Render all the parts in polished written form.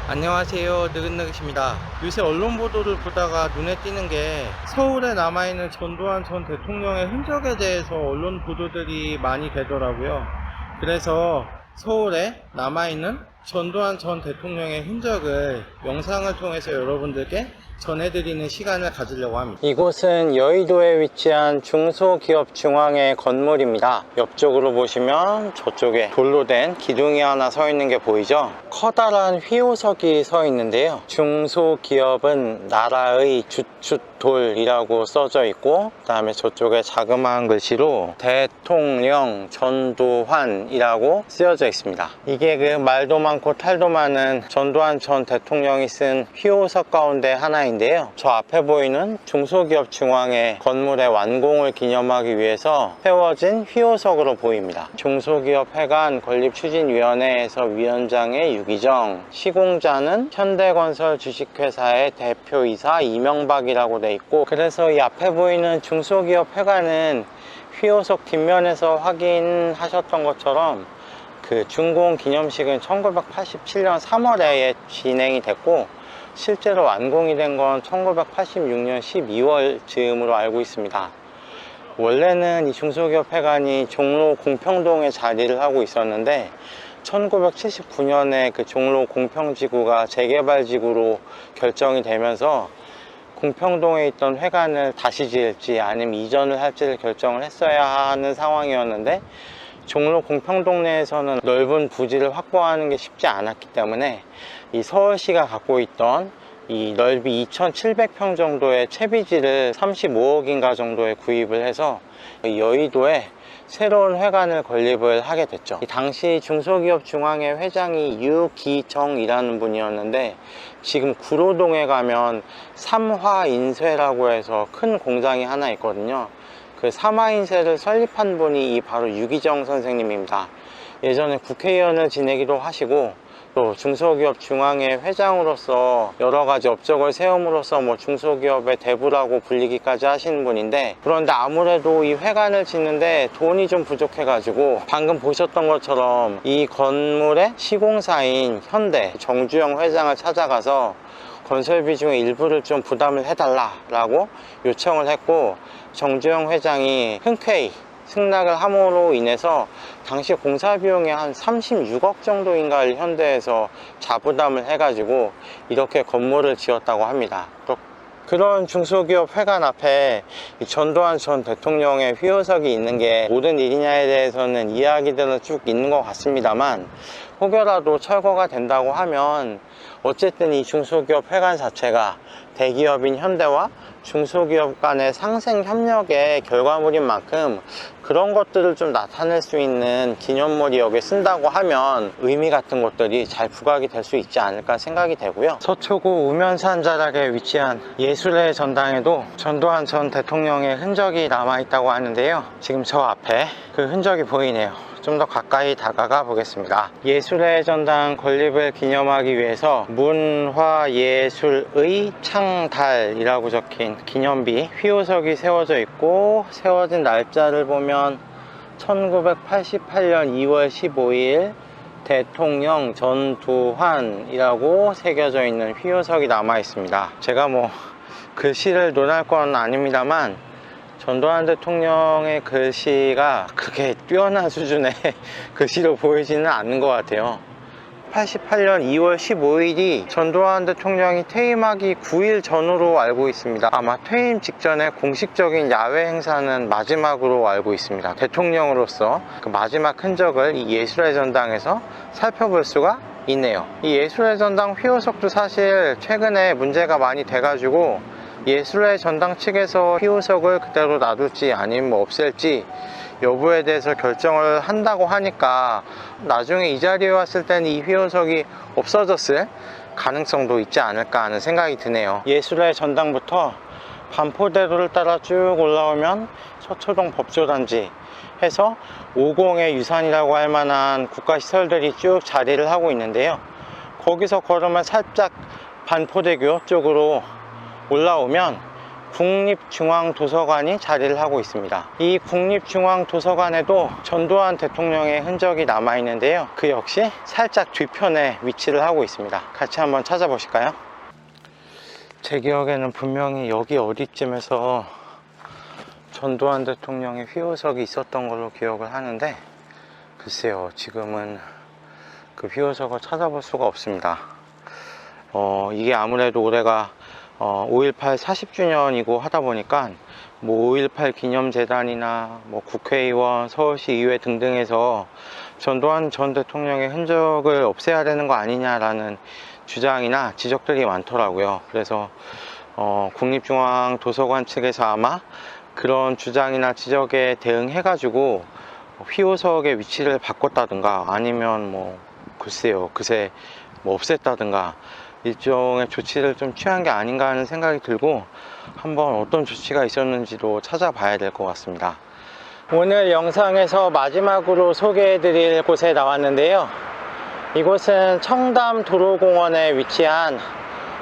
안녕하세요, 느긋느긋입니다. 요새 언론 보도를 보다가 눈에 띄는 게 서울에 남아있는 전두환 전 대통령의 흔적에 대해서 언론 보도들이 많이 되더라고요. 그래서 서울에 남아있는 전두환 전 대통령의 흔적을 영상을 통해서 여러분들께 전해드리는 시간을 가지려고 합니다. 이곳은 여의도에 위치한 중소기업중앙회 건물입니다. 옆쪽으로 보시면 저쪽에 돌로 된 기둥이 하나 서 있는 게 보이죠? 커다란 휘호석이 서 있는데요. 중소기업은 나라의 주춧돌이라고 써져 있고, 그 다음에 저쪽에 자그마한 글씨로 대통령 전두환이라고 쓰여져 있습니다. 이게 그 말도 많고 탈도 많은 전두환 전 대통령이 쓴 휘호석 가운데 하나인데요. 저 앞에 보이는 중소기업중앙회 건물의 완공을 기념하기 위해서 세워진 휘호석으로 보입니다. 중소기업회관 건립추진위원회에서 위원장의 유기정, 시공자는 현대건설 주식회사의 대표이사 이명박이라고 돼 있고, 그래서 이 앞에 보이는 중소기업회관은 휘호석 뒷면에서 확인하셨던 것처럼 그 준공 기념식은 1987년 3월에 진행이 됐고, 실제로 완공이 된 건 1986년 12월 즈음으로 알고 있습니다. 원래는 이 중소기업회관이 종로 공평동에 자리를 하고 있었는데 1979년에 그 종로 공평지구가 재개발지구로 결정이 되면서 공평동에 있던 회관을 다시 지을지 아니면 이전을 할지를 결정을 했어야 하는 상황이었는데, 종로 공평동 내에서는 넓은 부지를 확보하는 게 쉽지 않았기 때문에 이 서울시가 갖고 있던 이 넓이 2,700평 정도의 채비지를 35억인가 정도에 구입을 해서 여의도에 새로운 회관을 건립을 하게 됐죠. 당시 중소기업중앙회 회장이 유기정이라는 분이었는데, 지금 구로동에 가면 삼화인쇄라고 해서 큰 공장이 하나 있거든요. 그 삼화인쇄를 설립한 분이 바로 유기정 선생님입니다. 예전에 국회의원을 지내기도 하시고, 또 중소기업 중앙회 회장으로서 여러가지 업적을 세움으로써 중소기업의 대부라고 불리기까지 하시는 분인데, 그런데 아무래도 이 회관을 짓는데 돈이 좀 부족해 가지고 방금 보셨던 것처럼 이 건물의 시공사인 현대 정주영 회장을 찾아가서 건설 비중의 일부를 좀 부담을 해달라고 요청을 했고, 정주영 회장이 흔쾌히 승낙을 함으로 인해서 당시 공사 비용이 한 36억 정도인가를 현대에서 자부담을 해가지고 이렇게 건물을 지었다고 합니다. 그런 중소기업 회관 앞에 전두환 전 대통령의 휘호석이 있는 게 옳은 일이냐에 대해서는 이야기들은 쭉 있는 것 같습니다만, 혹여라도 철거가 된다고 하면 어쨌든 이 중소기업 회관 자체가 대기업인 현대와 중소기업 간의 상생 협력의 결과물인 만큼 그런 것들을 좀 나타낼 수 있는 기념물이 여기에 쓴다고 하면 의미 같은 것들이 잘 부각이 될 수 있지 않을까 생각이 되고요. 서초구 우면산 자락에 위치한 예술의 전당에도 전두환 전 대통령의 흔적이 남아있다고 하는데요. 지금 저 앞에 그 흔적이 보이네요. 좀 더 가까이 다가가 보겠습니다. 예술의 전당 건립을 기념하기 위해서 문화예술의 창달이라고 적힌 기념비 휘호석이 세워져 있고, 세워진 날짜를 보면 1988년 2월 15일 대통령 전두환이라고 새겨져 있는 휘호석이 남아 있습니다. 제가 글씨를 논할 건 아닙니다만, 전두환 대통령의 글씨가 그렇게 뛰어난 수준의 글씨로 보이지는 않는 것 같아요. 88년 2월 15일이 전두환 대통령이 퇴임하기 9일 전으로 알고 있습니다. 아마 퇴임 직전에 공식적인 야외 행사는 마지막으로 알고 있습니다. 대통령으로서 그 마지막 흔적을 이 예술의 전당에서 살펴볼 수가 있네요. 이 예술의 전당 휘호석도 사실 최근에 문제가 많이 돼가지고 예술의 전당 측에서 휘호석을 그대로 놔둘지 아니면 없앨지 여부에 대해서 결정을 한다고 하니까 나중에 이 자리에 왔을 때는 이 휘호석이 없어졌을 가능성도 있지 않을까 하는 생각이 드네요. 예술의 전당부터 반포대로를 따라 쭉 올라오면 서초동 법조단지 해서 50의 유산이라고 할 만한 국가시설들이 쭉 자리를 하고 있는데요. 거기서 걸으면 살짝 반포대교 쪽으로 올라오면 국립중앙도서관이 자리를 하고 있습니다. 이 국립중앙도서관에도 전두환 대통령의 흔적이 남아 있는데요, 그 역시 살짝 뒤편에 위치를 하고 있습니다. 같이 한번 찾아보실까요? 제 기억에는 분명히 여기 어디쯤에서 전두환 대통령의 휘호석이 있었던 걸로 기억을 하는데, 글쎄요, 지금은 그 휘호석을 찾아볼 수가 없습니다. 이게 아무래도 올해가 5.18 40주년이고 하다 보니까 뭐 5.18 기념재단이나 뭐 국회의원, 서울시의회 등등에서 전두환 전 대통령의 흔적을 없애야 되는 거 아니냐라는 주장이나 지적들이 많더라고요. 그래서 국립중앙도서관 측에서 아마 그런 주장이나 지적에 대응해 가지고 휘호석의 위치를 바꿨다든가, 아니면 뭐 글쎄요, 그새 뭐 없앴다든가 일종의 조치를 좀 취한 게 아닌가 하는 생각이 들고, 한번 어떤 조치가 있었는지도 찾아봐야 될 것 같습니다. 오늘 영상에서 마지막으로 소개해 드릴 곳에 나왔는데요, 이곳은 청담 도로공원에 위치한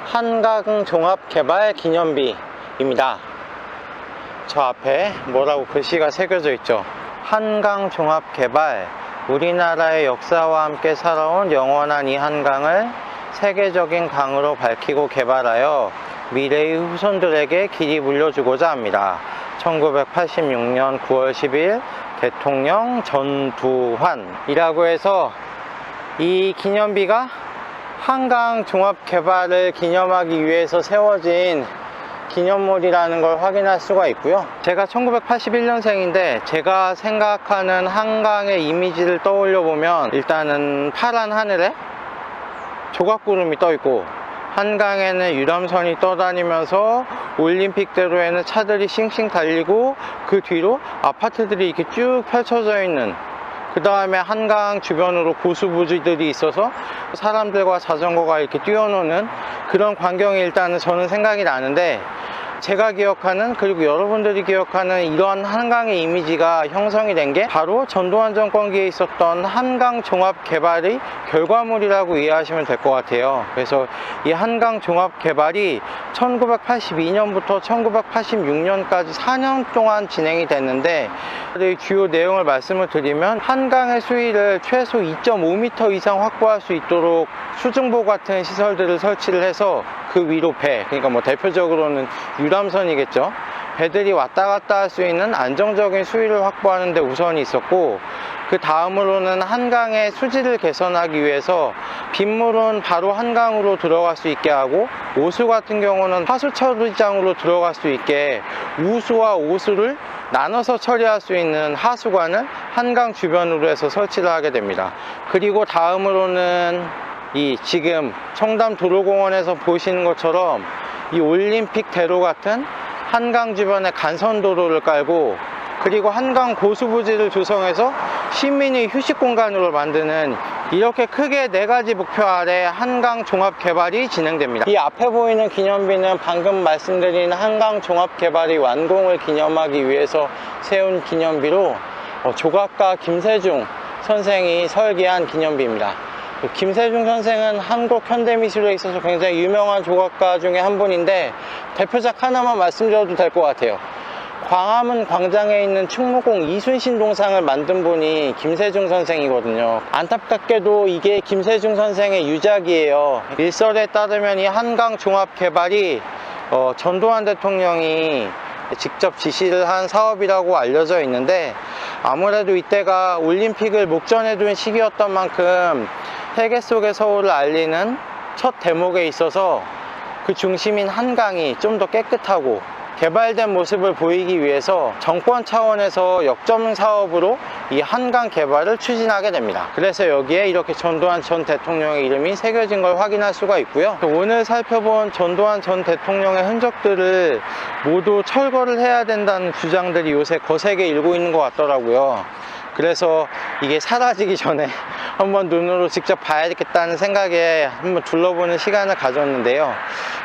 한강종합개발기념비입니다. 저 앞에 뭐라고 글씨가 새겨져 있죠. 한강종합개발, 우리나라의 역사와 함께 살아온 영원한 이 한강을 세계적인 강으로 밝히고 개발하여 미래의 후손들에게 길이 물려주고자 합니다. 1986년 9월 10일 대통령 전두환이라고 해서, 이 기념비가 한강 종합 개발을 기념하기 위해서 세워진 기념물이라는 걸 확인할 수가 있고요. 제가 1981년생인데 제가 생각하는 한강의 이미지를 떠올려 보면, 일단은 파란 하늘에 조각구름이 떠 있고, 한강에는 유람선이 떠다니면서 올림픽대로에는 차들이 싱싱 달리고, 그 뒤로 아파트들이 이렇게 쭉 펼쳐져 있는, 그 다음에 한강 주변으로 고수부지들이 있어서 사람들과 자전거가 이렇게 뛰어노는 그런 광경이 일단은 저는 생각이 나는데, 제가 기억하는, 그리고 여러분들이 기억하는 이러한 한강의 이미지가 형성이 된 게 바로 전두환 정권기에 있었던 한강 종합 개발의 결과물이라고 이해하시면 될 것 같아요. 그래서 이 한강 종합 개발이 1982년부터 1986년까지 4년 동안 진행이 됐는데, 이 주요 내용을 말씀을 드리면, 한강의 수위를 최소 2.5m 이상 확보할 수 있도록 수중보 같은 시설들을 설치를 해서 그 위로 배, 그러니까 뭐 대표적으로는 유람선이겠죠, 배들이 왔다 갔다 할 수 있는 안정적인 수위를 확보하는 데 우선이 있었고, 그 다음으로는 한강의 수질을 개선하기 위해서 빗물은 바로 한강으로 들어갈 수 있게 하고, 오수 같은 경우는 하수 처리장으로 들어갈 수 있게 우수와 오수를 나눠서 처리할 수 있는 하수관을 한강 주변으로 해서 설치를 하게 됩니다. 그리고 다음으로는 이 지금 청담 도로공원에서 보시는 것처럼 이 올림픽 대로 같은 한강 주변에 간선도로를 깔고, 그리고 한강 고수부지를 조성해서 시민의 휴식 공간으로 만드는, 이렇게 크게 4가지 목표 아래 한강 종합 개발이 진행됩니다. 이 앞에 보이는 기념비는 방금 말씀드린 한강 종합 개발의 완공을 기념하기 위해서 세운 기념비로, 조각가 김세중 선생이 설계한 기념비입니다. 김세중 선생은 한국 현대미술에 있어서 굉장히 유명한 조각가 중에 한 분인데, 대표작 하나만 말씀드려도 될 것 같아요. 광화문 광장에 있는 충무공 이순신 동상을 만든 분이 김세중 선생이거든요. 안타깝게도 이게 김세중 선생의 유작이에요. 일설에 따르면 이 한강 종합 개발이 전두환 대통령이 직접 지시를 한 사업이라고 알려져 있는데, 아무래도 이때가 올림픽을 목전에 둔 시기였던 만큼 세계 속의 서울을 알리는 첫 대목에 있어서 그 중심인 한강이 좀 더 깨끗하고 개발된 모습을 보이기 위해서 정권 차원에서 역점 사업으로 이 한강 개발을 추진하게 됩니다. 그래서 여기에 이렇게 전두환 전 대통령의 이름이 새겨진 걸 확인할 수가 있고요. 오늘 살펴본 전두환 전 대통령의 흔적들을 모두 철거를 해야 된다는 주장들이 요새 거세게 일고 있는 것 같더라고요. 그래서 이게 사라지기 전에 한번 눈으로 직접 봐야겠다는 생각에 한번 둘러보는 시간을 가졌는데요.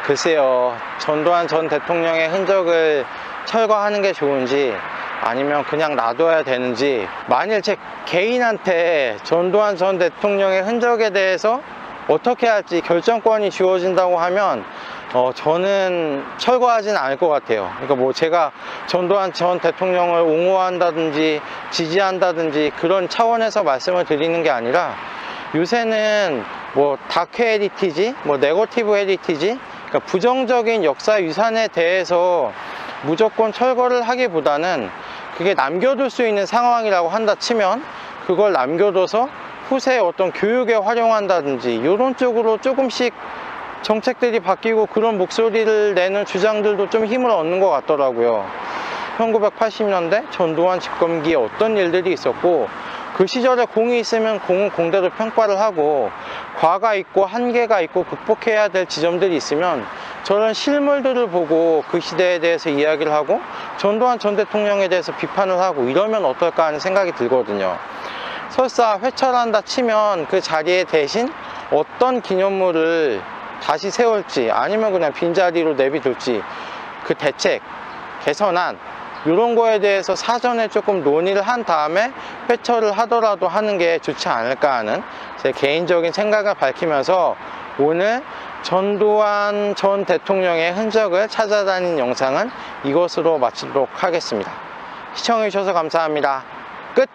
글쎄요, 전두환 전 대통령의 흔적을 철거하는 게 좋은지 아니면 그냥 놔둬야 되는지, 만일 제 개인한테 전두환 전 대통령의 흔적에 대해서 어떻게 할지 결정권이 주어진다고 하면 저는 철거하진 않을 것 같아요. 그러니까 뭐 제가 전두환 전 대통령을 옹호한다든지 지지한다든지 그런 차원에서 말씀을 드리는 게 아니라, 요새는 뭐 다크 헤리티지, 뭐 네거티브 헤리티지, 그러니까 부정적인 역사 유산에 대해서 무조건 철거를 하기보다는 그게 남겨둘 수 있는 상황이라고 한다 치면 그걸 남겨둬서 후세에 어떤 교육에 활용한다든지 이런 쪽으로 조금씩 정책들이 바뀌고 그런 목소리를 내는 주장들도 좀 힘을 얻는 것 같더라고요. 1980년대 전두환 집권기에 어떤 일들이 있었고, 그 시절에 공이 있으면 공은 공대로 평가를 하고, 과가 있고 한계가 있고 극복해야 될 지점들이 있으면 저런 실물들을 보고 그 시대에 대해서 이야기를 하고 전두환 전 대통령에 대해서 비판을 하고 이러면 어떨까 하는 생각이 들거든요. 설사 회철한다 치면 그 자리에 대신 어떤 기념물을 다시 세울지, 아니면 그냥 빈자리로 내비둘지, 그 대책, 개선안 이런 거에 대해서 사전에 조금 논의를 한 다음에 회철을 하더라도 하는 게 좋지 않을까 하는 제 개인적인 생각을 밝히면서, 오늘 전두환 전 대통령의 흔적을 찾아다닌 영상은 이것으로 마치도록 하겠습니다. 시청해주셔서 감사합니다. 끝!